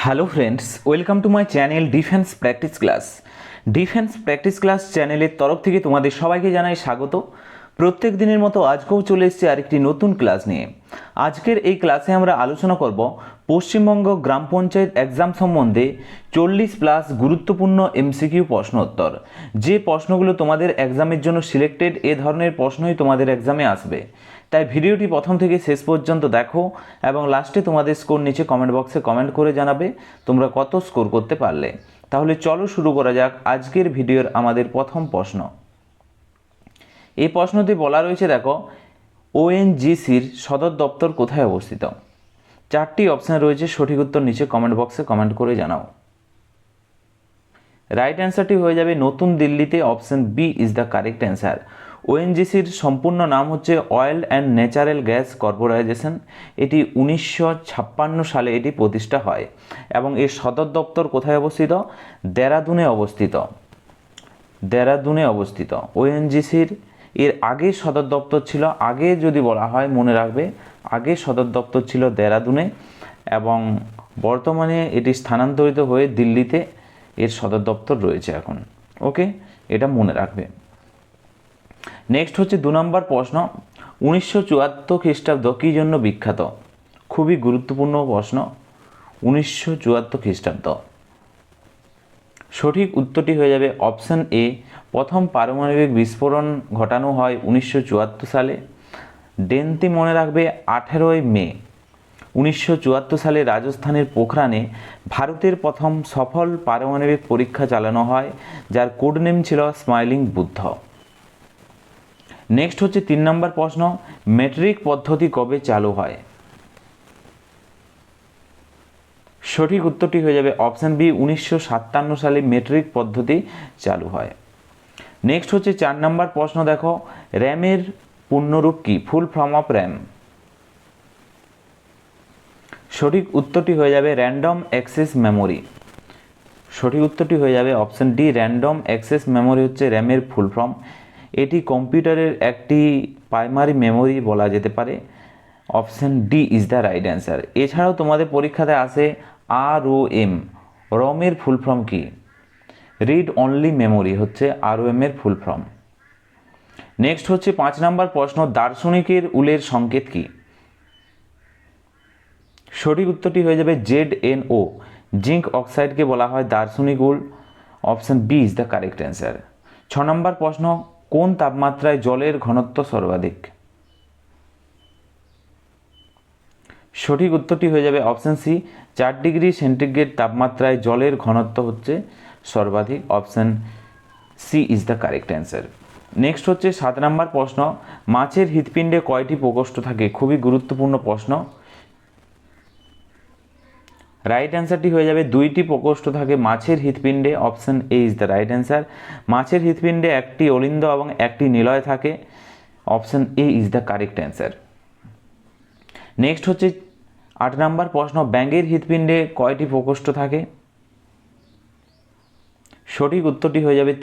Hello friends, welcome to my channel defence practice class. Defence practice class চ্যানেলের তরফ থেকে তোমাদের সবাইকে জানাই স্বাগত। প্রত্যেক দিনের মতো আজকেও চলে এসেছি আরেকটি নতুন ক্লাস নিয়ে। আজকের এই ক্লাসে আমরা আলোচনা করব পশ্চিমবঙ্গ গ্রাম পঞ্চায়েত এক্সাম সম্বন্ধে 40+ গুরুত্বপূর্ণ এমসিকিউ প্রশ্ন উত্তর। যে প্রশ্নগুলো তোমাদের এক্সামের জন্য সিলেক্টেড, এ ধরনের প্রশ্নই তোমাদের এক্সামে আসবে। তাই ভিডিওটি প্রথম থেকে শেষ পর্যন্ত দেখো এবং লাস্টে তোমাদের স্কোর নিচে কমেন্ট বক্সে কমেন্ট করে জানাবে তোমরা কত স্কোর করতে পারলে। তাহলে চলো শুরু করা যাক আজকের ভিডিওর আমাদের প্রথম প্রশ্ন। এই প্রশ্নটি বলা রয়েছে, দেখো, ওএনজিসির সদর দপ্তর কোথায় অবস্থিত? চারটি অপশান রয়েছে, সঠিক উত্তর নিচে কমেন্ট বক্সে কমেন্ট করে জানাও। রাইট অ্যান্সারটি হয়ে যাবে নতুন দিল্লিতে। Option B is the correct answer. ওএনজিসির সম্পূর্ণ নাম হচ্ছে oil and natural gas corporation. এটি 1956 সালে এটি প্রতিষ্ঠা হয় এবং এর সদর দপ্তর কোথায় অবস্থিত? দেরাদুনে অবস্থিত। দেরাদুনে অবস্থিত ওএনজিসির। এর আগে সদর দপ্তর ছিল, আগে যদি বলা হয় মনে রাখবে, আগে সদর দপ্তর ছিল দেরাদুনে এবং বর্তমানে এটি স্থানান্তরিত হয়ে দিল্লিতে এর সদর দপ্তর রয়েছে এখন। ওকে, এটা মনে রাখবে। নেক্সট হচ্ছে 2 নম্বর প্রশ্ন। 1974 খ্রিস্টাব্দ কী জন্য বিখ্যাত? খুবই গুরুত্বপূর্ণ প্রশ্ন। 1974 খ্রিস্টাব্দ। সঠিক উত্তরটি হয়ে যাবে অপশান এ। প্রথম পারমাণবিক বিস্ফোরণ ঘটানো হয় 1974 সালে। ডেনটি মনে রাখবে 18ই মে 1974 সালে রাজস্থানের পোখরানে ভারতের প্রথম সফল পারমাণবিক পরীক্ষা চালানো হয়, যার কোড নেম ছিল স্মাইলিং বুদ্ধ। নেক্সট হচ্ছে 3 নম্বর প্রশ্ন। মেট্রিক পদ্ধতি কবে চালু হয়? সঠিক উত্তরটি হয়ে যাবে অপশান বি। 1957 সালে মেট্রিক পদ্ধতি চালু হয়। নেক্সট হচ্ছে 4 নম্বর প্রশ্ন। দেখো, র্যামের পূর্ণরূপ কি? Full form of RAM. সঠিক উত্তরটি হয়ে যাবে র্যান্ডম অ্যাক্সেস মেমোরি। সঠিক উত্তরটি হয়ে যাবে option D. Random access memory হচ্ছে র্যামের ফুল ফর্ম। এটি কম্পিউটারের একটি প্রাইমারি মেমোরি বলা যেতে পারে। Option D is the right answer. এছাড়াও তোমাদের পরীক্ষাতে আসে ROM। রমের ফুল ফর্ম কি? রিড অনলি মেমোরি হচ্ছে ROM এর ফুল ফর্ম। নেক্সট হচ্ছে 5 নম্বর প্রশ্ন। দার্শনিকের উলের সংকেত কি? সঠিক উত্তরটি হয়ে যাবে ZNO। জিঙ্ক অক্সাইডকে বলা হয় দার্শনিক উল। Option B is the correct answer. 6 নম্বর প্রশ্ন। কোন তাপমাত্রায় জলের ঘনত্ব সর্বাধিক? সঠিক উত্তরটি হয়ে যাবে অপশান সি। 4 ডিগ্রি সেন্টিগ্রেড তাপমাত্রায় জলের ঘনত্ব হচ্ছে সর্বাধিক। Option C is the correct answer. Next হচ্ছে 7 নম্বর প্রশ্ন। মাছের হৃৎপিণ্ডে কয়টি প্রকোষ্ঠ থাকে? খুবই গুরুত্বপূর্ণ প্রশ্ন। রাইট অ্যান্সারটি হয়ে যাবে 2টি প্রকোষ্ঠ থাকে মাছের হৃৎপিণ্ডে। Option A is the right answer. মাছের হৃৎপিণ্ডে একটি অলিন্দ এবং একটি নিলয় থাকে। Option A is the correct answer. Next হচ্ছে 8 নম্বর প্রশ্ন। ব্যাঙের হৃৎপিণ্ডে কয়টি প্রকোষ্ঠ থাকে? সঠিক উত্তরটি হয়ে যাবে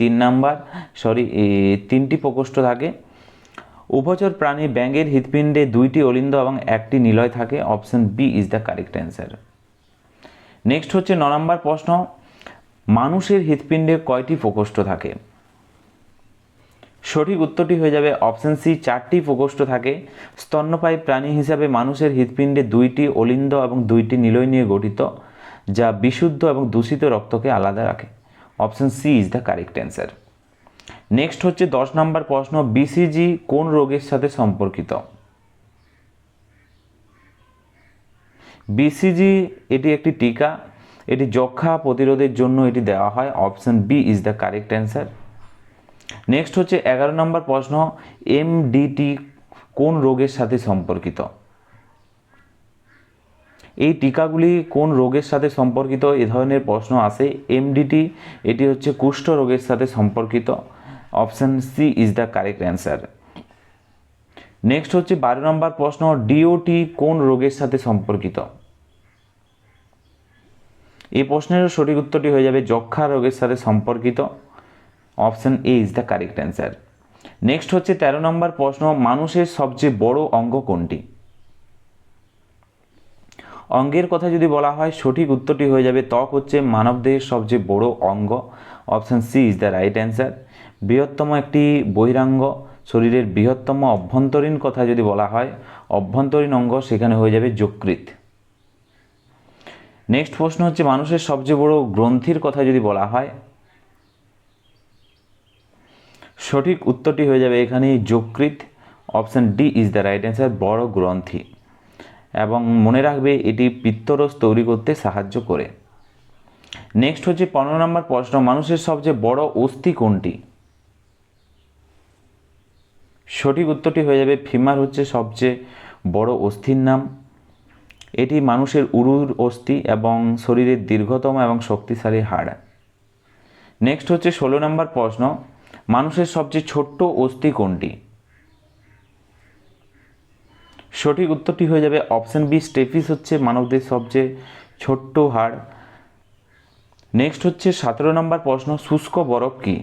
3টি প্রকোষ্ঠ থাকে। উভচর প্রাণী ব্যাঙের হৃৎপিণ্ডে 2টি অলিন্দ এবং একটি নিলয় থাকে। Option B is the correct answer. Next হচ্ছে 9 নম্বর প্রশ্ন। মানুষের হৃৎপিণ্ডে কয়টি প্রকোষ্ঠ থাকে? সঠিক উত্তরটি হয়ে যাবে অপশান সি। 4টি প্রকোষ্ঠ থাকে। স্তন্যপায়ী প্রাণী হিসাবে মানুষের হৃৎপিণ্ডে 2টি অলিন্দ এবং 2টি নিলয় নিয়ে গঠিত, যা বিশুদ্ধ এবং দূষিত রক্তকে আলাদা রাখে। Option C is the correct answer. Next হচ্ছে 10 নম্বর প্রশ্ন। BCG কোন রোগের সাথে সম্পর্কিত? BCG এটি একটি টিকা। এটি যক্ষ্মা প্রতিরোধের জন্য এটি দেওয়া হয়। Option B is the correct answer. Next হচ্ছে 11 নম্বর প্রশ্ন। MDT কোন রোগের সাথে সম্পর্কিত? এই টিকাগুলি কোন রোগের সাথে সম্পর্কিত? এ ধরনের প্রশ্ন আসে। MDT এটি হচ্ছে কুষ্ঠ রোগের সাথে সম্পর্কিত। Option C is the correct answer. Next হচ্ছে 12 নম্বর প্রশ্ন। DOT কোন রোগের সাথে সম্পর্কিত? এই প্রশ্নের সঠিক উত্তরটি হয়ে যাবে যক্ষ্মা রোগের সাথে সম্পর্কিত। Option A is the correct answer. Next হচ্ছে 13 নম্বর প্রশ্ন। মানুষের সবচেয়ে বড় অঙ্গ কোনটি? অঙ্গের কথা যদি বলা হয় সঠিক উত্তরটি হয়ে যাবে ত্বক হচ্ছে মানবদেহের সবচেয়ে বড় অঙ্গ, option C is the right answer. বৃহত্তম একটি বহিরাঙ্গ, শরীরের বৃহত্তম অভ্যন্তরীণ কথা যদি বলা হয় অভ্যন্তরীণ অঙ্গ, সেখানে হয়ে যাবে যকৃৎ। নেক্সট প্রশ্ন হচ্ছে মানুষের সবচেয়ে বড় গ্রন্থির কথা যদি বলা হয় সঠিক উত্তরটি হয়ে যাবে এখানে যকৃৎ, option D is the right answer, বড় গ্রন্থি। এবং মনে রাখবে এটি পিত্তরস তৈরি করতে সাহায্য করে। নেক্সট হচ্ছে 15 নম্বর প্রশ্ন, মানুষের সবচেয়ে বড় অস্থি কোনটি? সঠিক উত্তরটি হয়ে যাবে ফিমার হচ্ছে সবচেয়ে বড় অস্থির নাম। এটি মানুষের উরুর অস্থি এবং শরীরের দীর্ঘতম এবং শক্তিশালী হাড়। নেক্সট হচ্ছে 16 নম্বর প্রশ্ন, মানুষের সবচেয়ে ছোট্ট অস্থি কোনটি? সঠিক উত্তরটি হয়ে যাবে অপশান বি, স্টেপিস হচ্ছে মানবদের সবচেয়ে ছোট্ট হাড়। নেক্সট হচ্ছে 17 নম্বর প্রশ্ন, শুষ্ক বরফ কি?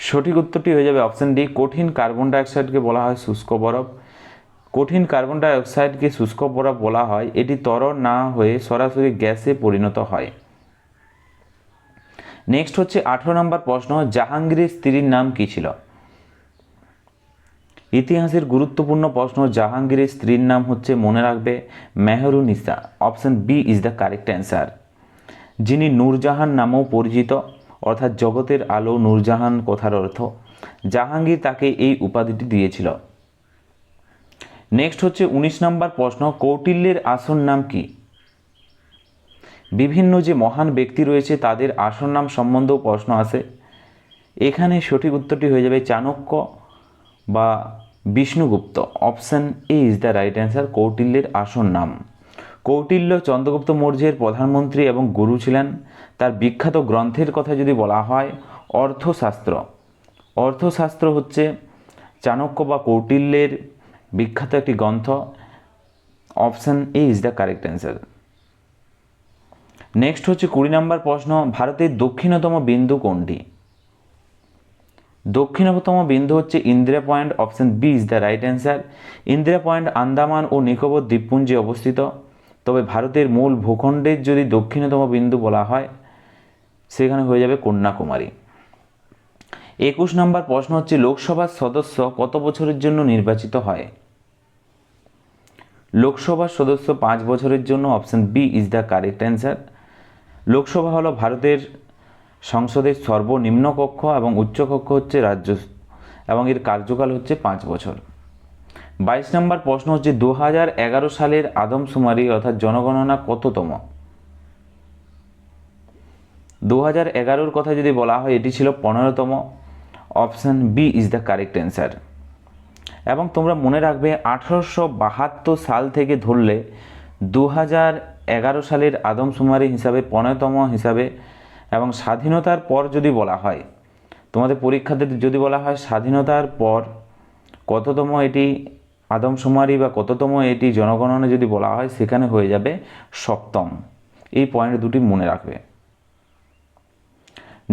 সঠিক উত্তরটি হয়ে যাবে অপশান ডি, কঠিন কার্বন ডাইঅক্সাইডকে বলা হয় শুষ্ক বরফ। কঠিন কার্বন ডাইঅক্সাইডকে শুষ্ক বরফ বলা হয়, এটি তরল না হয়ে সরাসরি গ্যাসে পরিণত হয়। নেক্সট হচ্ছে 18 নম্বর প্রশ্ন, জাহাঙ্গীরের স্ত্রীর নাম কি ছিল? ইতিহাসের গুরুত্বপূর্ণ প্রশ্ন, জাহাঙ্গীরের স্ত্রীর নাম হচ্ছে মনে রাখবে Mehrunnisa, option B is the correct answer. যিনি নূরজাহান নামেও পরিচিত, অর্থাৎ জগতের আলো নূরজাহান কথার অর্থ, জাহাঙ্গীর তাকে এই উপাধিটি দিয়েছিল। নেক্সট হচ্ছে 19 নম্বর প্রশ্ন, কৌটিল্যের আসল নাম কি? বিভিন্ন যে মহান ব্যক্তি রয়েছে তাদের আসল নাম সম্বন্ধেও প্রশ্ন আসে। এখানে সঠিক উত্তরটি হয়ে যাবে চাণক্য বা Vishnugupta, option A is the right answer, কৌটিল্যের আসল নাম। কৌটিল্য চন্দ্রগুপ্ত মৌর্যের প্রধানমন্ত্রী এবং গুরু ছিলেন। তার বিখ্যাত গ্রন্থের কথা যদি বলা হয় অর্থশাস্ত্র, অর্থশাস্ত্র হচ্ছে চাণক্য বা কৌটিল্যের বিখ্যাত একটি গ্রন্থ, option A is the correct answer. Next হচ্ছে 20 নম্বর প্রশ্ন, ভারতের দক্ষিণতম বিন্দু কোনটি? দক্ষিণতম বিন্দু হচ্ছে Indira Point, option B is the right answer. Indira Point Andaman ও নিকোবর দ্বীপপুঞ্জে অবস্থিত। তবে ভারতের মূল ভূখণ্ডের যদি দক্ষিণতম বিন্দু বলা হয় সেখানে হয়ে যাবে কন্যাকুমারী। 21 নম্বর প্রশ্ন হচ্ছে লোকসভার সদস্য কত বছরের জন্য নির্বাচিত হয়? লোকসভার সদস্য 5 বছরের জন্য, option B is the correct answer. Lok Sabha হলো ভারতের সংসদের সর্বনিম্ন কক্ষ এবং উচ্চ কক্ষ হচ্ছে রাজ্য, এবং এর কার্যকাল হচ্ছে 5 বছর। 22 নম্বর প্রশ্ন হচ্ছে 2011 সালের আদমশুমারি অর্থাৎ জনগণনা কততম? 2011 কথা যদি বলা হয় এটি ছিল 15তম, option B is the correct answer. এবং তোমরা মনে রাখবে 1872 সাল থেকে ধরলে 2011 সালের আদমশুমারি হিসাবে 15তম হিসাবে, এবং স্বাধীনতার পর যদি বলা হয় তোমাদের পরীক্ষাতে যদি বলা হয় স্বাধীনতার পর কততম এটি আদমশুমারি বা কততম এটি জনগণনা যদি বলা হয় সেখানে হয়ে যাবে 7ম। এই পয়েন্ট দুটি মনে রাখবে।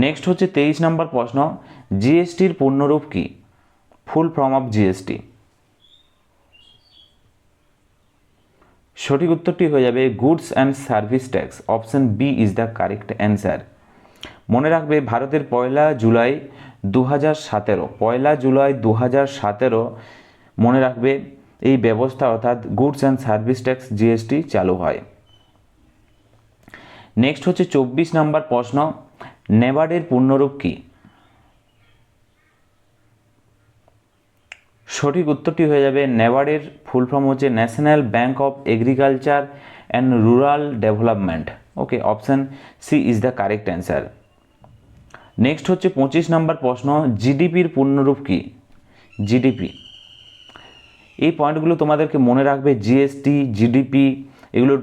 নেক্সট হচ্ছে 23 নম্বর প্রশ্ন, জিএসটির পূর্ণরূপ কি? Full form of GST. সঠিক উত্তরটি হয়ে যাবে goods and service tax, option B is the correct answer. মনে রাখবে ভারতের 1 জুলাই 2017 মনে রাখবে এই ব্যবস্থা অর্থাৎ goods and service tax GST চালু হয়। নেক্সট হচ্ছে 24 নম্বর প্রশ্ন, নেবার্ডের পূর্ণরূপ কি? সঠিক উত্তরটি হয়ে যাবে নেবার্ডের ফুল ফর্ম হচ্ছে national bank of agriculture and rural development. Okay, option C is the correct answer. Next হচ্ছে 25 নম্বর প্রশ্ন, জিডিপির পূর্ণরূপ কি? জিডিপি, এই পয়েন্টগুলো তোমাদেরকে মনে রাখবে। জিএসটি, জিডিপি এগুলোর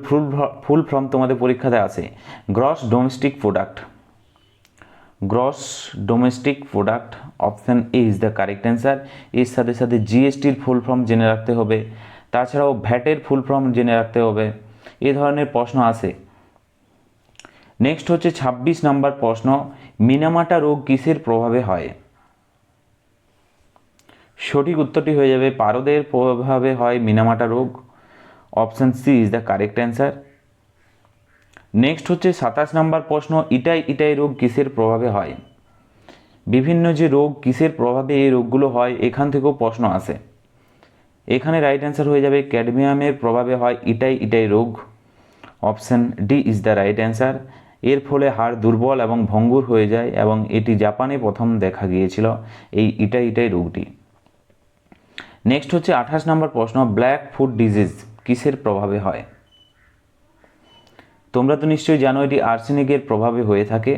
ফুল ফর্ম তোমাদের পরীক্ষাতে আসে gross domestic product, gross domestic product, option A is the correct answer. এর সাথে সাথে জিএসটির ফুল ফর্ম জেনে রাখতে হবে, তাছাড়াও ভ্যাটের ফুল ফর্ম জেনে রাখতে হবে, এ ধরনের প্রশ্ন আসে। নেক্সট হচ্ছে 26 নম্বর প্রশ্ন, মিনামাটা রোগ কিসের প্রভাবে হয়? সঠিক উত্তরটি হয়ে যাবে পারদের প্রভাবে হয় মিনামাটা রোগ। Option C is the correct answer. Next হচ্ছে 27 নম্বর প্রশ্ন, ইটাই ইটাই রোগ কিসের প্রভাবে হয়? বিভিন্ন যে রোগ কিসের প্রভাবে এই রোগগুলো হয় এখান থেকেও প্রশ্ন আসে। এখানে রাইট অ্যান্সার হয়ে যাবে ক্যাডমিয়ামের প্রভাবে হয় ইটাই ইটাই রোগ। Option D is the right answer. এর ফলে হাড় দুর্বল এবং ভঙ্গুর হয়ে যায় এবং এটি জাপানে প্রথম দেখা গিয়েছিল এই ইটাই ইটাই রোগটি। নেক্সট হচ্ছে 28 নম্বর প্রশ্ন, ব্ল্যাক ফুট ডিজিজ কিসের প্রভাবে হয়? তোমরা তো নিশ্চয়ই জানো এটি আর্সেনিকের প্রভাবে হয়ে থাকে।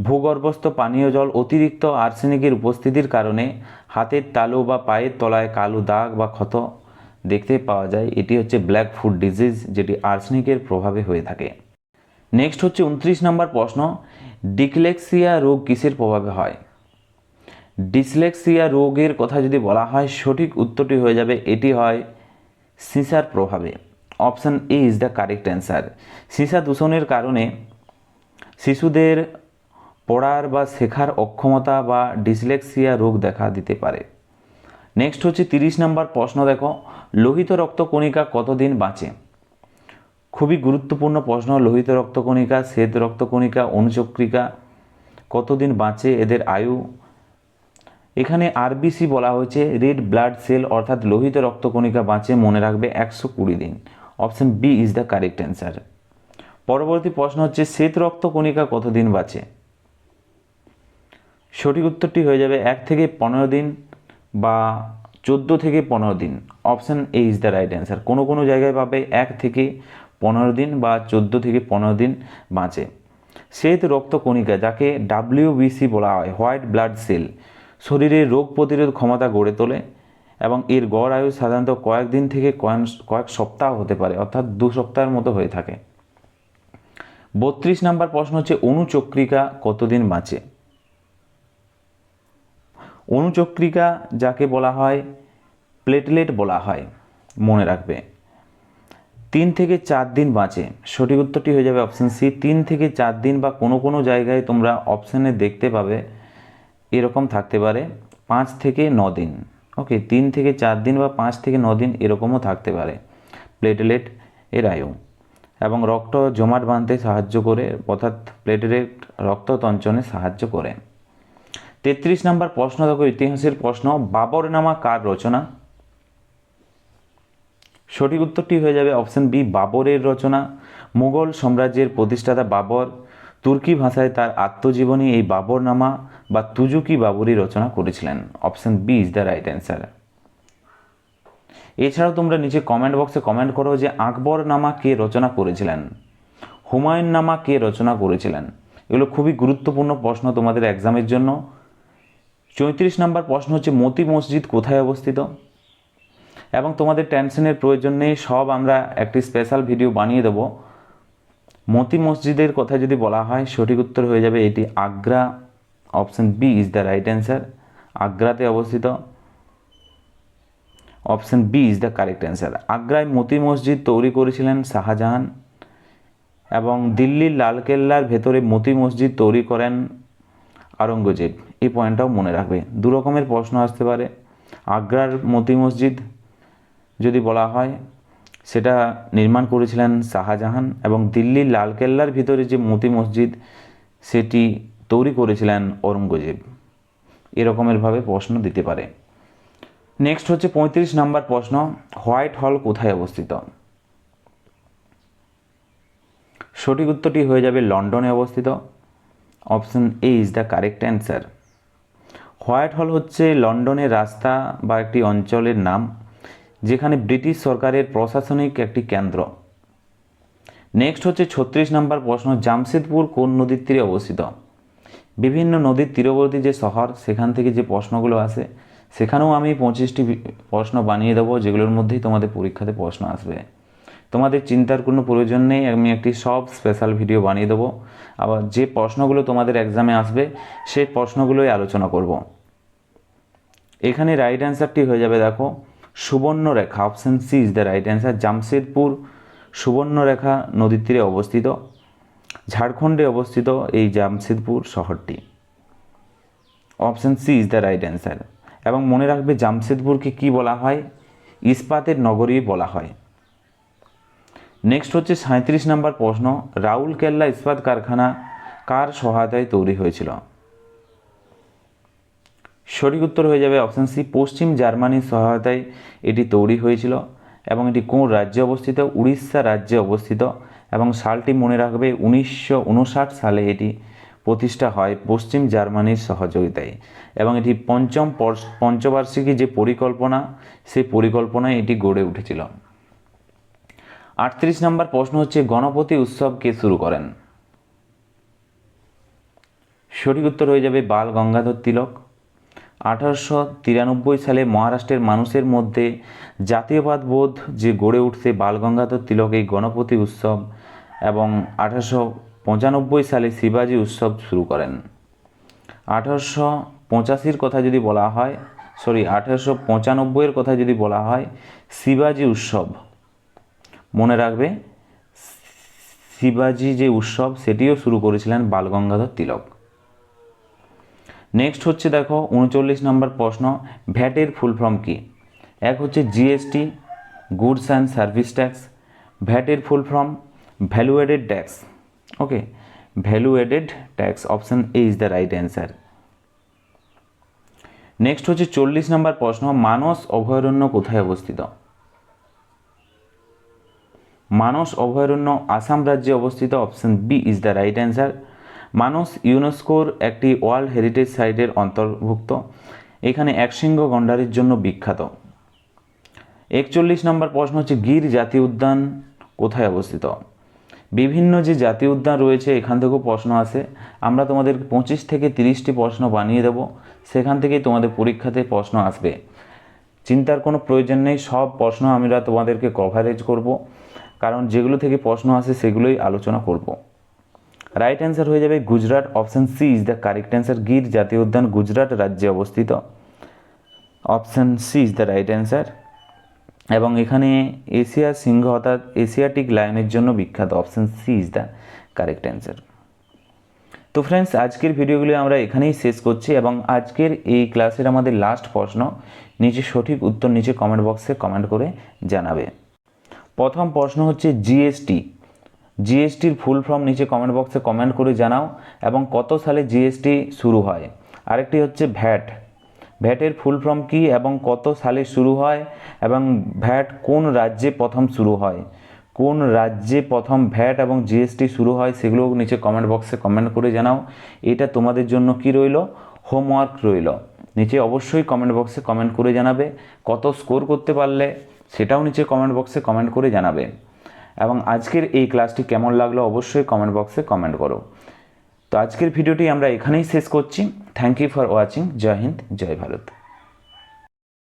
ভূগর্ভস্থ পানীয় জল অতিরিক্ত আর্সেনিকের উপস্থিতির কারণে হাতের তালু বা পায়ের তলায় কালো দাগ বা ক্ষত দেখতে পাওয়া যায়। এটি হচ্ছে ব্ল্যাক ফুট ডিজিজ, যেটি আর্সেনিকের প্রভাবে হয়ে থাকে। নেক্সট হচ্ছে 29 নম্বর প্রশ্ন, ডিসলেক্সিয়া রোগ কিসের প্রভাবে হয়? ডিসলেক্সিয়া রোগের কথা যদি বলা হয় সঠিক উত্তরটি হয়ে যাবে এটি হয় সীসার প্রভাবে। Option A is the correct answer. সীসা দূষণের কারণে শিশুদের পড়ার বা শেখার অক্ষমতা বা ডিসলেক্সিয়া রোগ দেখা দিতে পারে। নেক্সট হচ্ছে 30 নম্বর প্রশ্ন, দেখো লোহিত রক্তকণিকা কতদিন বাঁচে? খুবই গুরুত্বপূর্ণ প্রশ্ন। লোহিত রক্তকণিকা, শ্বেত রক্তকণিকা, অনুচক্রিকা কতদিন বাঁচে এদের আয়ু? এখানে আরবিসি বলা হয়েছে, রেড ব্লাড সেল অর্থাৎ লোহিত রক্তকণিকা বাঁচে, মনে রাখবে 120 দিন। Option B is the correct answer. পরবর্তী প্রশ্ন হচ্ছে শ্বেত রক্তকণিকা কতদিন বাঁচে? সঠিক উত্তরটি হয়ে যাবে 1 থেকে 15 দিন বা 14 থেকে 15 দিন। Option A is the right answer. কোনো কোনো জায়গায় পাবে 1 থেকে 15 দিন বা 14 থেকে 15 দিন বাঁচে। শ্বেত রক্তকণিকা, যাকে ডাব্লিউবিসি বলা হয়, হোয়াইট ব্লাড সেল, শরীরের রোগ প্রতিরোধ ক্ষমতা গড়ে তোলে এবং এর গড় আয়ু সাধারণত কয়েকদিন থেকে কয়েক সপ্তাহ হতে পারে, অর্থাৎ 2 সপ্তাহের মতো হয়ে থাকে। 32 নম্বর প্রশ্ন হচ্ছে অনুচক্রিকা কতদিন বাঁচে? অনুচক্রিকা যাকে বলা হয় প্লেটলেট বলা হয়, মনে রাখবে 3 থেকে 4 দিন বাঁচে। সঠিক উত্তরটি হয়ে যাবে অপশান সি, 3 থেকে 4 দিন, বা কোনো কোনো জায়গায় তোমরা অপশানে দেখতে পাবে এরকম থাকতে পারে 5 থেকে 9 দিন। ওকে, 3 থেকে 4 দিন বা 5 থেকে 9 দিন এরকমও থাকতে পারে প্লেটলেট এর আয়ু, এবং রক্ত জমাট বাঁধতে সাহায্য করে, অর্থাৎ প্লেটলেট রক্ত তঞ্চনে সাহায্য করে। 33 নম্বর প্রশ্ন, দেখো ইতিহাসের প্রশ্ন, বাবরনামা কার রচনা? সঠিক উত্তরটি হয়ে যাবে অপশন বি, বাবরের রচনা। মুঘল সাম্রাজ্যের প্রতিষ্ঠাতা বাবর তুর্কি ভাষায় তার আত্মজীবনী এই বাবরনামা বা তুজুকি বাবরি রচনা করেছিলেন। Option B is the right answer. এছাড়াও তোমরা নিচে কমেন্ট বক্সে কমেন্ট করো যে আকবরনামা কে রচনা করেছিলেন, হুমায়ুন নামা কে রচনা করেছিলেন। এগুলো খুবই গুরুত্বপূর্ণ প্রশ্ন তোমাদের এক্সামের জন্য। 34 নম্বর প্রশ্ন হচ্ছে মতি মসজিদ কোথায় অবস্থিত? এবং তোমাদের টেনশনের প্রয়োজন নেই, সব আমরা একটি স্পেশাল ভিডিও বানিয়ে দেব। মতি মসজিদের কথা যদি বলা হয় সঠিক উত্তর হয়ে যাবে এটি Agra. Option B is the right answer. আগ্রাতে অবস্থিত। Option B is the correct answer. আগ্রায় মতি মসজিদ তৈরি করেছিলেন শাহজাহান, এবং দিল্লির লালকেল্লার ভেতরে মতি মসজিদ তৈরি করেন আওরঙ্গজেব। এই পয়েন্টটাও মনে রাখবে, দু রকমের প্রশ্ন আসতে পারে। আগ্রার মতি মসজিদ যদি বলা হয় সেটা নির্মাণ করেছিলেন শাহজাহান, এবং দিল্লির লালকেল্লার ভিতরে যে মতি মসজিদ সেটি তৈরি করেছিলেন ঔরঙ্গজেব। এরকমেরভাবে প্রশ্ন দিতে পারে। নেক্সট হচ্ছে 35 নম্বর প্রশ্ন, হোয়াইট হল কোথায় অবস্থিত? সঠিক উত্তরটি হয়ে যাবে লন্ডনে অবস্থিত। Option A is the correct answer. White হল হচ্ছে লন্ডনের রাস্তা বা একটি অঞ্চলের নাম, যেখানে ব্রিটিশ সরকারের প্রশাসনিক একটি কেন্দ্র। নেক্সট হচ্ছে 36 নম্বর প্রশ্ন, জামশেদপুর কোন নদীর তীরে অবস্থিত? বিভিন্ন নদীর তীরবর্তী যে শহর সেখান থেকে যে প্রশ্নগুলো আসে সেখানেও আমি 25টি প্রশ্ন বানিয়ে দেবো, যেগুলোর মধ্যেই তোমাদের পরীক্ষাতে প্রশ্ন আসবে। তোমাদের চিন্তার কোনো প্রয়োজন নেই, আমি একটি সব স্পেশাল ভিডিও বানিয়ে দেবো। আবার যে প্রশ্নগুলো তোমাদের এক্সামে আসবে সেই প্রশ্নগুলোই আলোচনা করব। এখানে রাইট অ্যান্সারটি হয়ে যাবে, দেখো Subarnarekha. Option C is the right answer. Jamshedpur Subarnarekha নদীর তীরে অবস্থিত, ঝাড়খণ্ডে অবস্থিত এই জামশেদপুর শহরটি। Option C is the right answer. এবং মনে রাখবে জামশেদপুরকে কি বলা হয়, ইস্পাতের নগরী বলা হয়। নেক্সট হচ্ছে 37 নম্বর প্রশ্ন, রাউরকেল্লা ইস্পাত কারখানা কার সহায়তায় তৈরি হয়েছিল? সঠিক উত্তর হয়ে যাবে অপশান সি, পশ্চিম জার্মানির সহায়তায় এটি তৈরি হয়েছিল। এবং এটি কোন রাজ্যে অবস্থিত? উড়িষ্যা রাজ্যে অবস্থিত। এবং সালটি মনে রাখবে 1959 সালে এটি প্রতিষ্ঠা হয় পশ্চিম জার্মানির সহযোগিতায়। এবং এটি পঞ্চবার্ষিকী যে পরিকল্পনা, সেই পরিকল্পনায় এটি গড়ে উঠেছিল। 38 নম্বর প্রশ্ন হচ্ছে, গণপতি উৎসব কে শুরু করেন? সঠিক উত্তর হয়ে যাবে বাল গঙ্গাধর তিলক। 1893 সালে মহারাষ্ট্রের মানুষের মধ্যে জাতীয়বাদ বোধ যে গড়ে উঠছে, বাল গঙ্গাধর তিলক এই গণপতি উৎসব এবং 1895 সালে শিবাজি উৎসব শুরু করেন। 1885 কথা যদি বলা হয়, 1895 কথা যদি বলা হয়, শিবাজি উৎসব মনে রাখবে, শিবাজি যে উৎসব সেটিও শুরু করেছিলেন বাল গঙ্গাধর তিলক। নেক্সট হচ্ছে দেখো 39 নম্বর প্রশ্ন, ভ্যাটের ফুল ফর্ম কি? এক হচ্ছে GST, goods and service tax. ভ্যাটের full form value added tax. Okay, value added tax, option A is the right answer. Next হচ্ছে 40 নম্বর প্রশ্ন, মানস অভয়ারণ্য কোথায় অবস্থিত? মানস অভয়ারণ্য আসাম রাজ্যে অবস্থিত, option B is the right answer. Manas ইউনেস্কোর একটি ওয়ার্ল্ড হেরিটেজ সাইটের অন্তর্ভুক্ত। এখানে একশৃঙ্গ গন্ডারের জন্য বিখ্যাত। 41 নম্বর প্রশ্ন হচ্ছে, গির জাতীয় উদ্যান কোথায় অবস্থিত? বিভিন্ন যে জাতীয় উদ্যান রয়েছে এখান থেকেও প্রশ্ন আসে। আমরা তোমাদের 25 থেকে 30টি প্রশ্ন বানিয়ে দেব, সেখান থেকেই তোমাদের পরীক্ষাতে প্রশ্ন আসবে। চিন্তার কোনো প্রয়োজন নেই, সব প্রশ্ন আমরা তোমাদেরকে কভারেজ করব, কারণ যেগুলো থেকে প্রশ্ন আসে সেগুলোই আলোচনা করব। রাইট অ্যান্সার হয়ে যাবে Gujarat, option C is the correct answer. Gir জাতীয় উদ্যান গুজরাট রাজ্যে অবস্থিত, option C is the right answer. এবং এখানে এশিয়ার সিংহ অর্থাৎ এশিয়াটিক লায়নের জন্য বিখ্যাত, option C is the correct answer. তো ফ্রেন্ডস, আজকের ভিডিওগুলি আমরা এখানেই শেষ করছি এবং আজকের এই ক্লাসের আমাদের লাস্ট প্রশ্ন, নিচে সঠিক উত্তর নিচে কমেন্ট বক্সে কমেন্ট করে জানাবে। প্রথম প্রশ্ন হচ্ছে জিএসটি, জিএসটির ফুল ফর্ম নিচে কমেন্ট বক্সে কমেন্ট করে জানাও এবং কত সালে জিএসটি শুরু হয়। আরেকটি হচ্ছে ভ্যাট, ভ্যাটের ফুল ফর্ম কী এবং কত সালে শুরু হয় এবং ভ্যাট কোন রাজ্যে প্রথম শুরু হয়, কোন রাজ্যে প্রথম ভ্যাট এবং জিএসটি শুরু হয় সেগুলো নিচে কমেন্ট বক্সে কমেন্ট করে জানাও। এটা তোমাদের জন্য কি রইল, হোমওয়ার্ক রইল। নিচে অবশ্যই কমেন্ট বক্সে কমেন্ট করে জানাবে। কত স্কোর করতে পারলে সেটাও নিচে কমেন্ট বক্সে কমেন্ট করে জানাবে। এবং আজকের এই ক্লাসটি কেমন লাগলো অবশ্যই কমেন্ট বক্সে কমেন্ট করো। তো আজকের ভিডিওটি আমরা এখানেই শেষ করছি। Thank you for watching. জয় হিন্দ, জয় ভারত।